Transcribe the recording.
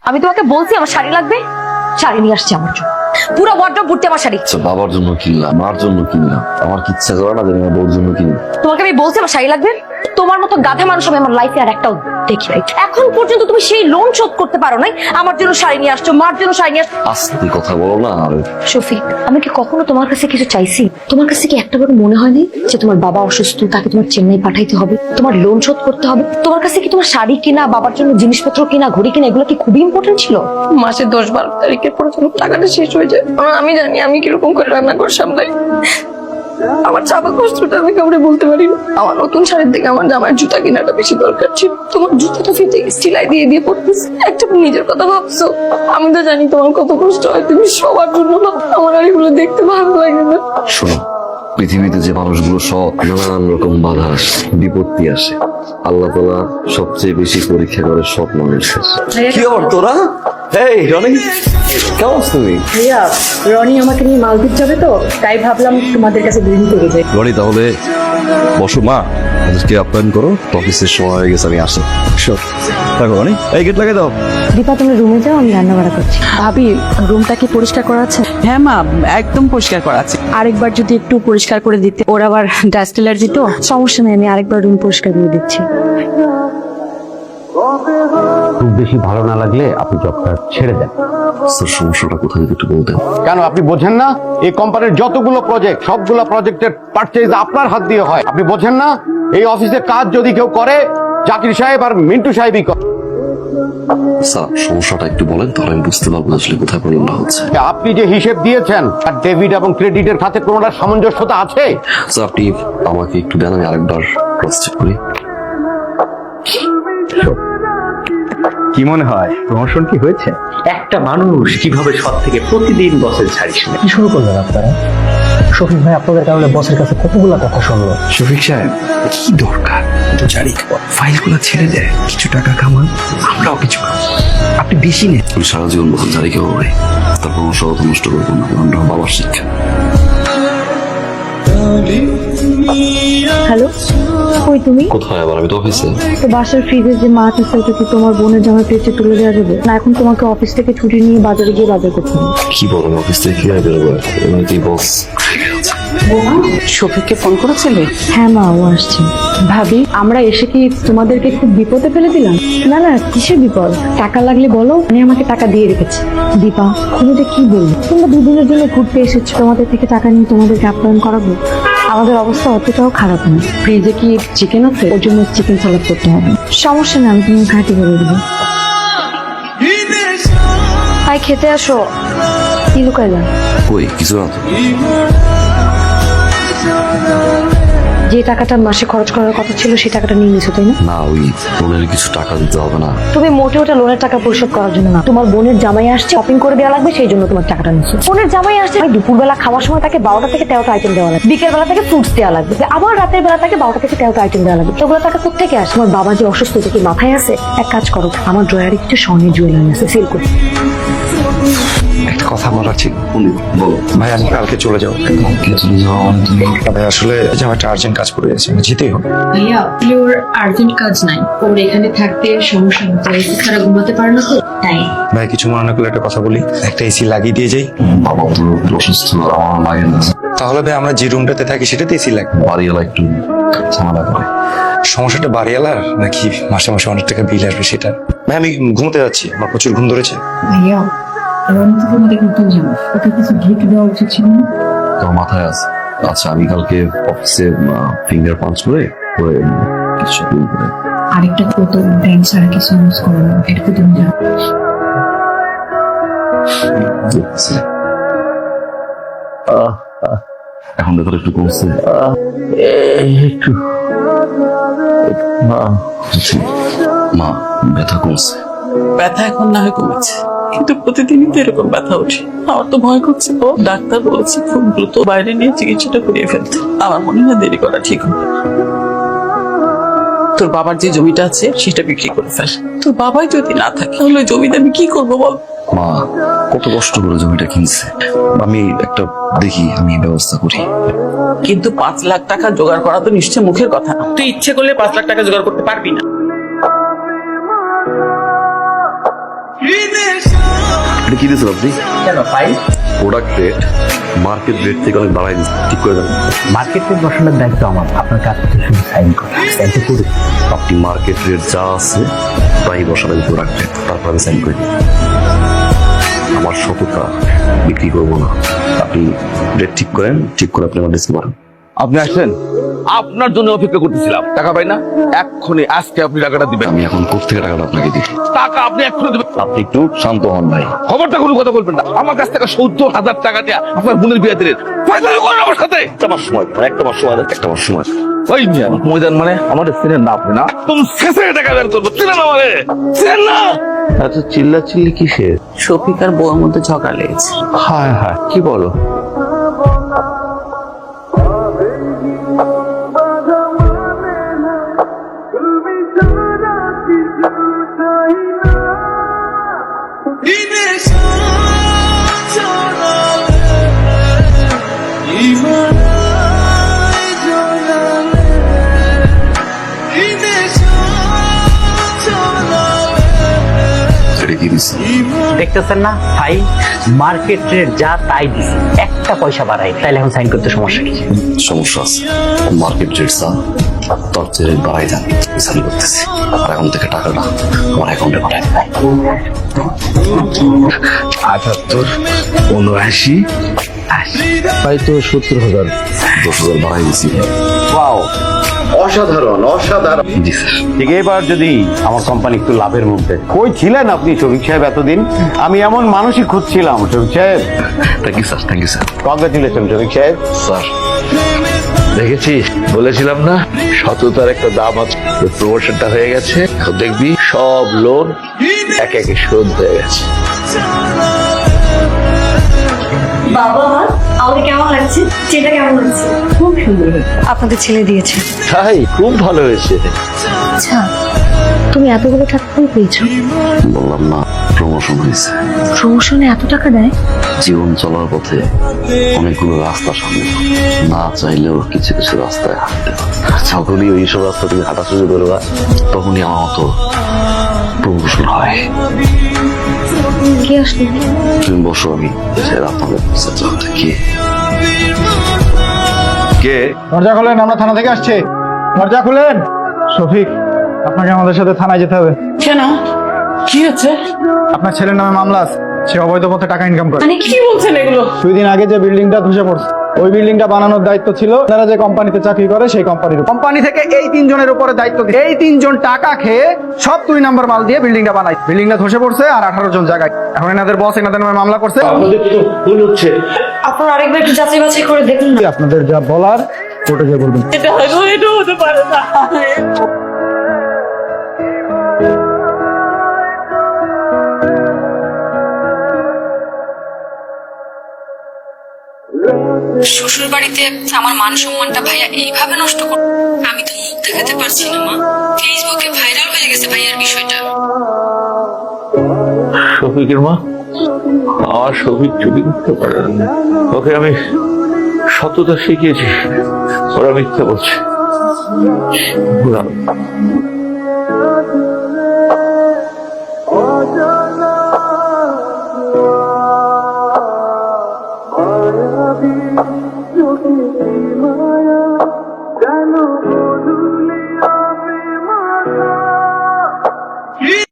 আমি তোমাকে বলছি আমার শাড়ি লাগবে, শাড়ি নিয়ে আসছি আমার জন্য। পুরো ওয়ার্ড্রপ ভর্তি আমার শাড়ি। বাবার জন্য কিনলাম, মার জন্য কিনলাম, আমার কি ইচ্ছা করে না যে আমার বউর জন্য কিনি। তোমাকে আমি বলছি আমার শাড়ি লাগবে। তোমার মতো গাধা মানুষ আমি আমার লাইফে আর একটাও দেখি নাই। এখন পর্যন্ত তুমি সেই লোন শোধ করতে পারো নাই, আমার জন্য শাড়ি নিয়ে আসছো, মার জন্য শাড়ি নিয়ে আসছো। আস্তে কথা বলো না। আর শফিক, আমি কি কখনো তোমার কাছে কিছু চাইছি? তোমার কাছে কি একটা বার মনে হয়নি যে তোমার বাবা অসুস্থ, তাকে তোমার চেন্নাই পাঠাইতে হবে, তোমার লোন শোধ করতে হবে? তোমার কাছে কি তোমার শাড়ি কিনা, বাবার জন্য জিনিসপত্র কিনা, ঘড়ি কিনা, এগুলো কি খুবই ইম্পর্টেন্ট ছিল? মাসে 10-12 তারিখের পরে যখন টাকাটা শেষ হয়ে যায়, আমি জানি আমি কিরকম করে রান্না করে সামলাই। আমার চাপা কষ্টটা আমি কাউরে বলতে পারি না। আমার নতুন শাড়ির থেকে আমার জামার জুতা কেনাটা বেশি দরকার ছিল। তোমার জুতাটা ফিতে সেলাই দিয়ে দিয়ে পড়তেছে, একটা নিজের কথা ভাবছো। আমি তো জানি তোমার কত কষ্ট হয়, তুমি সবার জন্য ভাবো। আমার আর এগুলো দেখতে ভালো লাগে না। শোনো, পৃথিবীতে যে মানুষগুলো সব নানান রকম বাধা আসে, বিপত্তি আসে, আল্লাহ তাআলা সবচেয়ে বেশি পরীক্ষা করে সব মানুষের। কি খবর তোরা? এই রনি, কেমন আছো তুমি? ভাইয়া, রনি আমাকে নিয়ে মালদ্বীপ যাবে তো, তাই ভাবলাম তোমাদের কাছে দুদিন থেকে যাই। রনি, তাহলে বসো মা, আমাদেরকে আপ্যায়ন করো। অফিসের সময় হয়ে গেছে, আমি আসি। দেখো রনি, এই গেট লাগাই দাও। দীপা, তুমি রুমে যাও, আমি রান্না বাড়া করছি। ভাবি, রুমটা কি পরিষ্কার করা আছে? হ্যাঁ মা, একদম পরিষ্কার করা আছে। আরেকবার যদি একটু পরিষ্কার করে দিতে, ওর আবার ডাস্ট অ্যালার্জি তো। সমস্যা নেই, আমি আরেকবার রুম পরিষ্কার করে দিচ্ছি। খুব বেশি ভালো না লাগলে আপনি জবটা ছেড়ে দেন। স্যার, সমস্যাটা কোথায় যদি একটু বলতেন। কেন আপনি বোঝেন না? এই কোম্পানির যতগুলো প্রজেক্ট, সবগুলো প্রজেক্টের পারচেজ আপনার হাত দিয়ে হয়। আপনি বোঝেন না? এই অফিসে কাজ যদি কেউ করে, জাকির সাহেব আর মিন্টু সাহেবই করে। স্যার, সমস্যাটা একটু বলেন, তাহলে আমি বুঝতে পারবো আসলে কোথায় প্রবলেমটা হচ্ছে। আপনি যে হিসেব দিয়েছেন আর ডেবিট এবং ক্রেডিটের খাতে কোনোটা সামঞ্জস্যতা আছে? স্যার, আপনি আমাকে একটু দেন, আমি আরেকবার ক্রস চেক করি। কি মনে হয় প্রমোশন কি হয়েছে? একটা মানুষ কিভাবে সৎ থেকে প্রতিদিন বসের ছাড়ি শুনে কি শুরু করলেন আপনারা? শফিক ভাই আপনাদের কারণে বসের কাছে কতগুলা কথা শুনলো। শফিক সাহেব, কি দরকার তো জানি, ফাইলগুলো ছেড়ে দেয়, কিছু টাকা কামান, আমরাও কিছু কামান, আপনি বেশি নেন। আমি সারা জীবন বছর জারি কেউ হবে, তারপর আমার সব নষ্ট করবো না, কারণ এটা আমার বাবার শিক্ষা। হ্যালো, কই তুমি? কোথায় আবার? আমি তো অফিসে। তো বাসার ফ্রিজে যে মাছ আছে ওটা কি তোমার বোনের জামা পেয়েছে তুলে দেওয়া যাবে না? এখন তোমাকে অফিস থেকে ছুটি নিয়ে বাজারে গিয়ে বাজার করতে হবে। কি বলেন? অফিস থেকে কিভাবে বেরোবো? এমনিতেই বস। শফিককে ফোন করেছিলে? হ্যাঁ মা, ও আসছে। ভাবি, আমরা এসে কি তোমাদেরকে খুব বিপদে ফেলে দিলাম? না না, কিসের বিপদ? টাকা লাগলে বলো, আমি আমাকে টাকা দিয়ে রেখেছি। দীপা, তুমি এটা কি বললে? তোমরা দুদিনের জন্য ঘুরতে এসেছো, তোমাদের থেকে টাকা নিয়ে তোমাদেরকে আপ্যায়ন করাবো? আমাদের অবস্থা অতটাও খারাপ না। ফ্রিজে কি চিকেন আছে? ওর জন্য চিকেন সালাদ করতে হবে। সমস্যা না, আমি তুমি ঘাটি করে দেবো। ভাই, খেতে আসো। কি লুকাইলাম? কই কিছু না তো। যে টাকাটা মাসে খরচ করার কথা ছিল সেই টাকাটা নিয়ে নিছো, তাই না? না, ওই লোনের কিছু টাকা দিতে হবে না। তুমি মোটেও ওটা লোনের টাকা পরিশোধ করার জন্য না। তোমার বোনের জামাই আসছে, শপিং করে দেওয়া লাগবে, সেই জন্য তোমার টাকাটা নিচ্ছ। বোনের জামাই আসছে, দুপুরবেলা খাওয়ার সময় তাকে 12টা থেকে 13টা আইটেম দেওয়া লাগবে, বিকেল বেলা থেকে ফ্রুটস দেওয়া লাগবে, আবার রাতের বেলা থেকে 12টা থেকে 13টা আইটেম দেওয়া লাগবে। ওগুলো টাকা কোথেকে আসে? আমার বাবা যে অসুস্থ, এটা কি মাথায় আছে? এক কাজ করো, আমার ড্রয়ারে কিছু স্বর্ণের জুয়েলারি আছে, সেল করো। একটা কথা বলার ছিল বলো। ভাই, আমি কালকে চলে যাবো। চলে যাওয়া মানে তুমি? ভাই, আসলে যে আমার একটা আর্জেন্ট কাজ পড়ে গেছে, যেতেই হবে। ভাইয়া, ওর আর্জেন্ট কাজ নাই, ওর এখানে থাকতে সমস্যা হচ্ছে, এসি ছাড়া ঘুমাতে পারে না তো, তাই। ভাই, কিছু মনে না করলে একটা কথা বলি, একটা এসি লাগিয়ে দিয়ে যাই। বাবা তো অসুস্থ, আমার লাগে না। তাহলে ভাই, আমরা যে রুমটাতে থাকি সেটাতে এসি লাগবে। বাড়িওয়ালা একটু ঝামেলা করে। সমস্যাটা বাড়িওয়ালার নাকি মাসে মাসে অনেক টাকা বিল আসবে সেটা? ভাই, আমি ঘুমোতে যাচ্ছি, আমার প্রচুর ঘুম ধরেছে। ভাইয়া, রনি তো তোমাদের ঘুরতে যাবো, ওকে কিছু গিফট দেওয়া উচিত ছিল না? তোর মাথায় আছে? আচ্ছা, আমি কালকে অফিসে ফিঙ্গার পাঞ্চ করে কিছু shopping করে। আরেকটা কত ব্যাংক ছাড়া কিছু ইউজ করো না, এটা তুমি জানো। দেখতেছি। এখন ব্যাপার একটু কমছে। একটু আচ্ছা, মা, ব্যথা কমছে? ব্যথা এখন না হয় কমেছে, কিন্তু প্রতিদিনই তো এরকম ব্যথা ওঠে। আমার তো ভয় করছে। তো ডাক্তার বলেছে খুব দ্রুত বাইরে নিয়ে চিকিৎসাটা করিয়ে ফেলতে। আমার মনে হয় দেরি করা ঠিক হবে। তোর বাবার যে জমিটা আছে সেটা বিক্রি করে ফেল। তোর বাবাই যদি না থাকে তাহলে ওই জমিটা আমি কি করবো বল? মা, কত কষ্ট করে জমিটা কিনছে, আমি একটা দেখি, আমি ব্যবস্থা করি। কিন্তু 5 লাখ টাকা জোগাড় করা তো নিশ্চয় মুখের কথা না। তুই ইচ্ছে করলে 5 লাখ টাকা জোগাড় করতে পারবি না। এটা কি দিয়েছেন আপনি? কেন file? Product rate market rate থেকে অনেক বাড়াই দিচ্ছে, ঠিক করে দেন। মার্কেট রেট বসানোর দায়িত্ব আমার, আপনার কাজ হচ্ছে শুধু সাইন করা। সাইনটা করে আপনি মার্কেট রেট যা আছে তাই বসাবেন প্রোডাক্ট রেট, তারপর আমি সাইন করে দিই। আমার সততা বিক্রি করবো না, আপনি রেট ঠিক করেন, ঠিক করে আপনি আমার ডিসকে পারেন। আপনি আসছেন, আপনার জন্য অপেক্ষা করতেছিলাম। টাকা পাই না, এক্ষুনি আজকে আপনি টাকাটা দিবেন। আমি এখন কোথেকে টাকাটা আপনাকে দিই? টাকা আপনি এক্ষুনি দিবেন। আপনি একটু শান্ত হন ভাই। খবরটা কোনো কথা বলবেন না। আমার কাছ থেকে 70,000 টাকা দিয়ে আপনার বোনের বিয়ে দিলেন, ফাইনাল করেন আমার সাথে। একটা মাস সময়, একটা মাস সময়। ওই মিয়া ময়দান মানে আমাদের সিনের না, আপনি না তুমি শেষে টাকা বের করবো, চিনেন আমারে, চিনেন না? আচ্ছা চিল্লা চিল্লি কিসের? শফিক আর বউয়ের মধ্যে ঝগড়া লেগেছে। হায় হায়, কি বলো? এটা কি দিচ্ছি? দেখতেছেন না ফাইল? মার্কেট রেট যা তাই দিছি, একটা পয়সা বাড়াই, তাইলে এখন সাইন করতে সমস্যা কি? সমস্যা আছে, মার্কেট রেট যা তার চেয়ে বাড়াই দেন, সাইন করতেছি। আর এখন থেকে টাকাটা আমার অ্যাকাউন্টে পাঠাই দেন। 78, 79, 80, তাই তো 70,000। 10,000 বাড়াই দিচ্ছি। ওয়াও, অসাধারণ অসাধারণ। জি স্যার। ঠিক এবার যদি আমার কোম্পানি একটু লাভের মধ্যে। কই ছিলেন আপনি শফিক সাহেব এতদিন? আমি এমন মানুষই খুঁজছিলাম Shafiq Saheb. Thank you sir. Congratulation Shafiq Saheb. Sir দেখেছিস, বলেছিলাম না সততার একটা দাম আছে। প্রমোশনটা হয়ে গেছে, এখন দেখবি সব লোন একে একে শোধ হয়ে গেছে। বাবা মা আমাকে কেমন লাগছে? যেটা কেমন লাগছে? খুব সুন্দর। আপনাদের ছেলে দিয়েছে। তাই খুব ভালো হয়েছে। আচ্ছা তুমি এতগুলো টাকা কই পেয়েছো? বললাম না, প্রমোশন হয়েছে। প্রমোশনে এত টাকা দেয়? জীবন চলার পথে অনেকগুলো রাস্তা সামনে, না চাইলেও কিছু কিছু রাস্তায় হাঁটতে হয়। যখনই ওইসব রাস্তা তুমি হাঁটা শুরু করবা, তখনই আমার মতো প্রমোশন হয়। কে আসলে? তুমি বসো, আমি আপনাদের কি কে? দরজা খুলেন, আমরা থানা থেকে আসছি। দরজা খুলেন। শফিক, আপনাকে আমাদের সাথে থানায় যেতে হবে। কেন, কি হচ্ছে? আপনার ছেলের নামে মামলা আছে, সে অবৈধ পথে টাকা ইনকাম করে। মানে কি বলছেন এগুলো? 2 দিন আগে যে বিল্ডিংটা ধসে পড়ছে, ওই বিল্ডিংটা বানানোর দায়িত্ব ছিল যারা যে কোম্পানিতে চাকরি করে সেই কোম্পানির। কোম্পানি থেকে এই 3 জনের উপরে দায়িত্ব দিয়ে, এই 3 জন টাকা খেয়ে সব 2 নাম্বার মাল দিয়ে বিল্ডিংটা বানাই। বিল্ডিংটা ধসে পড়ছে আর 18 জন জায়গায়। এখন এনাদের বস এনাদের নামে মামলা করছে। আপনারা আরেকবার একটু যাচাই বাছাই করে দেখুন না। আপনাদের যা বলার কোর্টে গিয়ে বলবেন। এটা হয়তো এটা হতে পারে না। শ্বশুর বাড়িতে আমার মান সম্মানটা ভাইয়া এইভাবে নষ্ট কর, আমি তো মুখ দেখাতে পারছি না মা। ফেসবুকে ভাইরাল হয়ে গেছে ভাইয়ার বিষয়টা। শফিকের মা, আমার শফিক চুরি করতে পারে না। ওকে আমি সততা শিখিয়েছি, ওরা মিথ্যা বলছে।